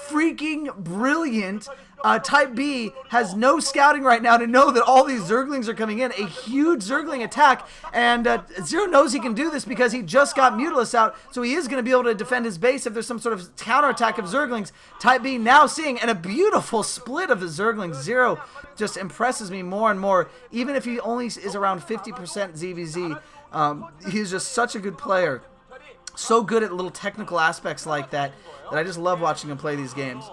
freaking brilliant. Type B has no scouting right now to know that all these Zerglings are coming in. A huge Zergling attack, and ZerO knows he can do this because he just got Mutalisk out, so he is going to be able to defend his base if there's some sort of counterattack of Zerglings. Type B now seeing, and a beautiful split of the Zerglings. ZerO just impresses me more and more, even if he only is around 50% ZVZ. He's just such a good player. So good at little technical aspects like that I just love watching him play these games.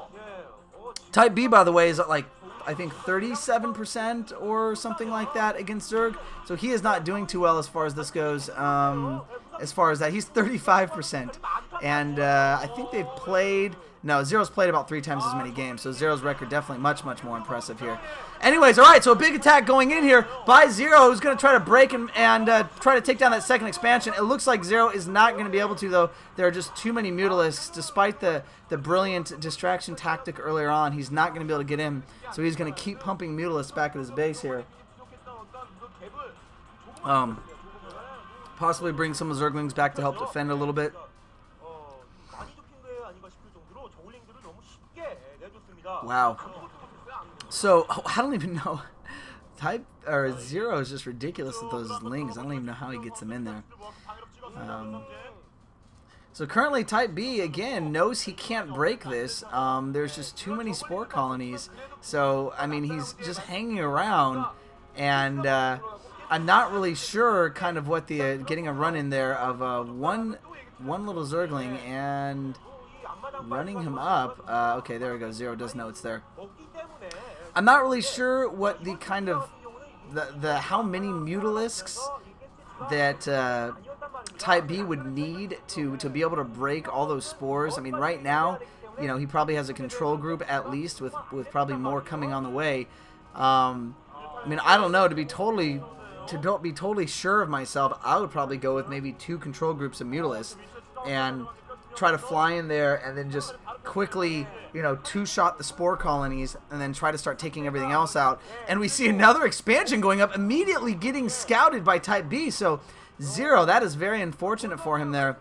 Type B, by the way, is at like, I think 37% or something like that against Zerg. So he is not doing too well as far as this goes. As far as that, he's 35%. And I think they've played... No, ZerO's played about 3 times as many games, so ZerO's record definitely much, much more impressive here. Anyways, all right, so a big attack going in here by ZerO, who's going to try to break and try to take down that second expansion. It looks like ZerO is not going to be able to, though. There are just too many Mutalisks. Despite the brilliant distraction tactic earlier on, he's not going to be able to get in, so he's going to keep pumping Mutalisks back at his base here. Possibly bring some of the Zerglings back to help defend a little bit. Wow. So, I don't even know. ZerO is just ridiculous with those lings. I don't even know how he gets them in there. So currently Type B, again, knows he can't break this. There's just too many spore colonies. So, I mean, he's just hanging around. And I'm not really sure kind of what the getting a run in there of one little Zergling and... running him up. Okay, there we go. ZerO does know it's there. I'm not really sure what the kind of how many Mutalisks that Type B would need to be able to break all those spores. I mean, right now, you know, he probably has a control group at least with probably more coming on the way. I mean, I don't know. To be totally sure of myself, I would probably go with maybe 2 control groups of Mutalisks and try to fly in there and then just quickly, you know, 2-shot the spore colonies and then try to start taking everything else out. And we see another expansion going up, immediately getting scouted by Type B. So ZerO, that is very unfortunate for him there.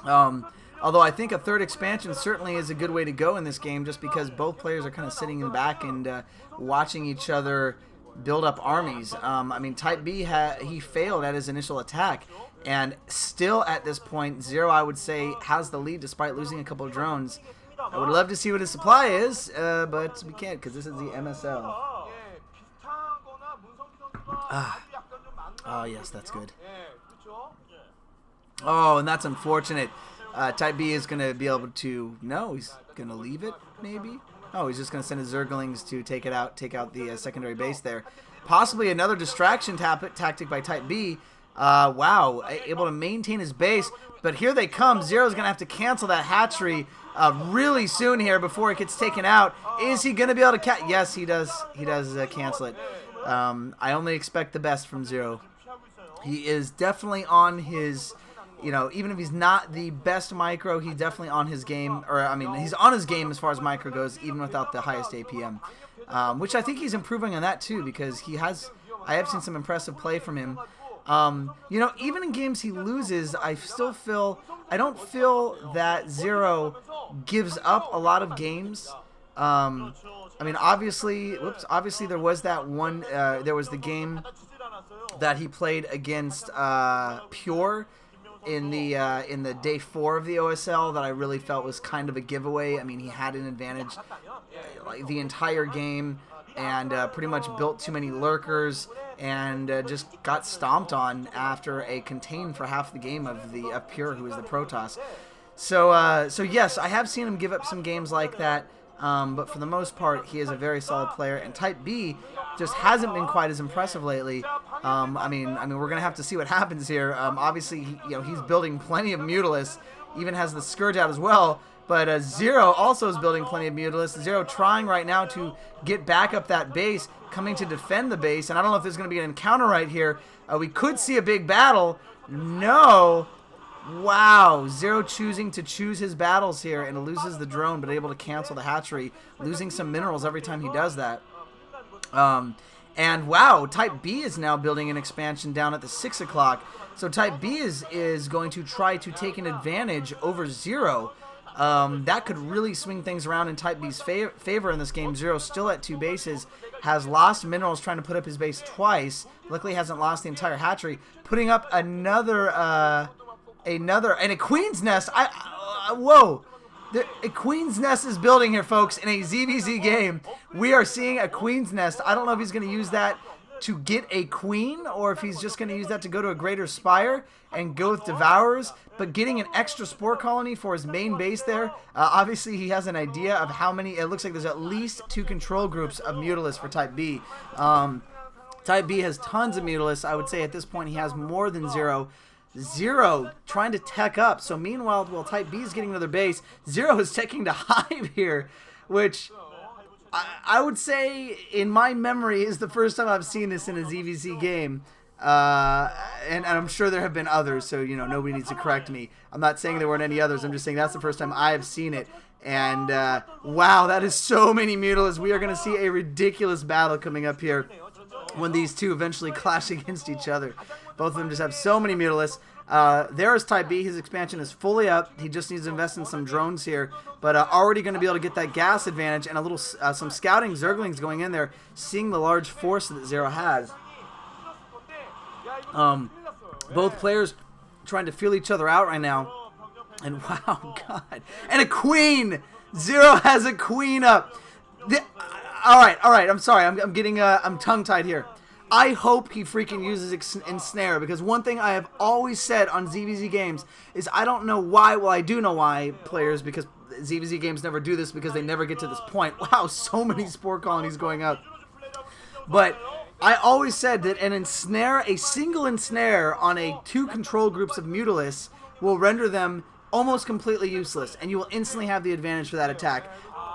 Although I think a 3rd expansion certainly is a good way to go in this game, just because both players are kind of sitting in the back and watching each other build up armies. I mean, Type B, he failed at his initial attack. And still at this point, ZerO, I would say, has the lead despite losing a couple of drones. I would love to see what his supply is, but we can't because this is the MSL. Oh, yes, that's good. Oh, and that's unfortunate. Type B is going to be able to... No, he's going to leave it, maybe? Oh, he's just going to send his Zerglings to take out the secondary base there. Possibly another distraction tactic by Type B. Wow, able to maintain his base, but here they come. ZerO's going to have to cancel that hatchery really soon here before it gets taken out. Is he going to be able to Yes, he does. He does cancel it. I only expect the best from ZerO. He is definitely on his, you know, even if he's not the best micro, he's definitely on his game, or I mean, he's on his game as far as micro goes, even without the highest APM, which I think he's improving on that too, because I have seen some impressive play from him. You know, even in games he loses, I don't feel that ZerO gives up a lot of games. I mean, obviously there was that one, there was the game that he played against Pure in the day 4 of the OSL that I really felt was kind of a giveaway. I mean, he had an advantage like the entire game and pretty much built too many lurkers and just got stomped on after a contain for half the game of Pure, who is the Protoss. So yes, I have seen him give up some games like that, but for the most part, he is a very solid player. And Type B just hasn't been quite as impressive lately. I mean, we're gonna have to see what happens here. Obviously, he's building plenty of Mutalisks, even has the Scourge out as well. But ZerO also is building plenty of Mutalisks. ZerO trying right now to get back up that base, coming to defend the base. And I don't know if there's going to be an encounter right here. We could see a big battle. No. Wow. ZerO choosing to choose his battles here and loses the drone, but able to cancel the hatchery, losing some minerals every time he does that. And wow, Type B is now building an expansion down at the 6 o'clock. So Type B is going to try to take an advantage over ZerO. That could really swing things around in Type B's favor in this game. ZerO still at 2 bases, has lost minerals trying to put up his base twice. Luckily hasn't lost the entire hatchery. Putting up another, and a Queen's Nest. Whoa. A Queen's Nest is building here, folks, in a ZVZ game. We are seeing a Queen's Nest. I don't know if he's going to use that to get a queen, or if he's just going to use that to go to a greater spire and go with Devourers, but getting an extra spore colony for his main base there. Obviously, he has an idea of how many. It looks like there's at least 2 control groups of Mutalisks for Type B. Type B has tons of Mutalisks. I would say at this point he has more than ZerO. ZerO trying to tech up. So meanwhile, while Type B is getting another base, ZerO is taking to Hive here, which I would say, in my memory, is the first time I've seen this in a ZVZ game. And I'm sure there have been others, so, nobody needs to correct me. I'm not saying there weren't any others. I'm just saying that's the first time I have seen it. And, wow, that is so many Mutalisks. We are going to see a ridiculous battle coming up here when these two eventually clash against each other. Both of them just have so many Mutalisks. There is Type B. His expansion is fully up. He just needs to invest in some drones here. But already going to be able to get that gas advantage and a little some scouting Zerglings going in there, seeing the large force that ZerO has. Both players trying to feel each other out right now. And wow, God. And a queen! ZerO has a queen up. All right. I'm sorry. I'm tongue-tied here. I hope he freaking uses Ensnare, because one thing I have always said on ZVZ games is I don't know why. Well, I do know why players, because ZVZ games never do this because they never get to this point. Wow, so many spore colonies going up. But I always said that a single Ensnare on 2 control groups of Mutalisks will render them almost completely useless, and you will instantly have the advantage for that attack.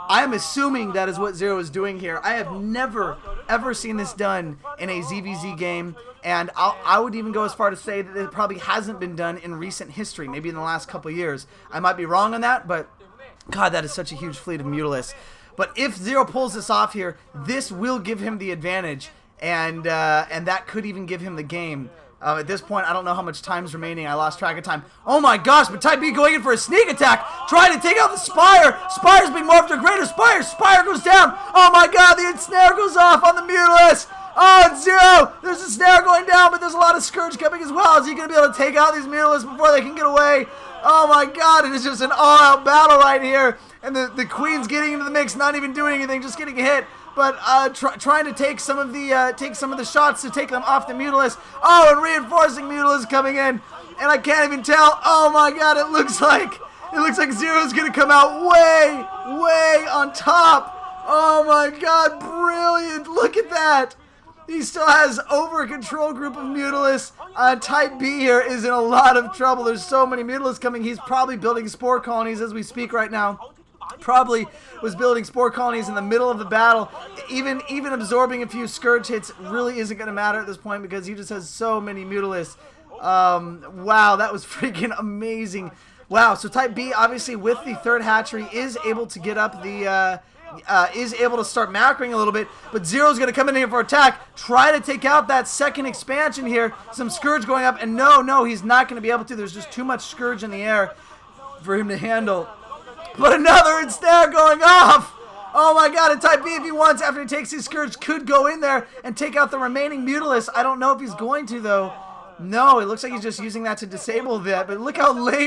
I am assuming that is what ZerO is doing here. I have never, ever seen this done in a ZVZ game, and I would even go as far to say that it probably hasn't been done in recent history, maybe in the last couple of years. I might be wrong on that, but God, that is such a huge fleet of Mutalisks. But if ZerO pulls this off here, this will give him the advantage, and that could even give him the game. At this point, I don't know how much time's remaining. I lost track of time. Oh my gosh, but Type B going in for a sneak attack, trying to take out the Spire. Spire's being morphed to a greater Spire. Spire goes down. Oh my God, the Ensnare goes off on the Mutalisk. Oh, it's ZerO. There's a snare going down, but there's a lot of Scourge coming as well. Is he going to be able to take out these Mutalisks before they can get away? Oh my God, it is just an all-out battle right here. And the Queen's getting into the mix, not even doing anything, just getting hit. But trying to take some of the shots to take them off the Mutalisk. Oh, and reinforcing Mutalisk coming in, and I can't even tell. Oh my God, it looks like ZerO's gonna come out way on top. Oh my God, brilliant! Look at that. He still has over a control group of Mutalisks. Type B here is in a lot of trouble. There's so many Mutalisks coming. He's probably building spore colonies as we speak right now. Probably was building spore colonies in the middle of the battle. Even absorbing a few Scourge hits really isn't going to matter at this point because he just has so many Mutalisks. Wow, that was freaking amazing. Wow, so Type B, obviously with the 3rd hatchery, is able to get up the... is able to start macroing a little bit, but ZerO's going to come in here for attack, try to take out that 2nd expansion here. Some Scourge going up, and no, he's not going to be able to. There's just too much Scourge in the air for him to handle. But another Ensnare going off! Oh my God, and Type B, if he wants, after he takes his Scourge, could go in there and take out the remaining Mutalisks. I don't know if he's going to, though. No, it looks like he's just using that to disable that, but look how lame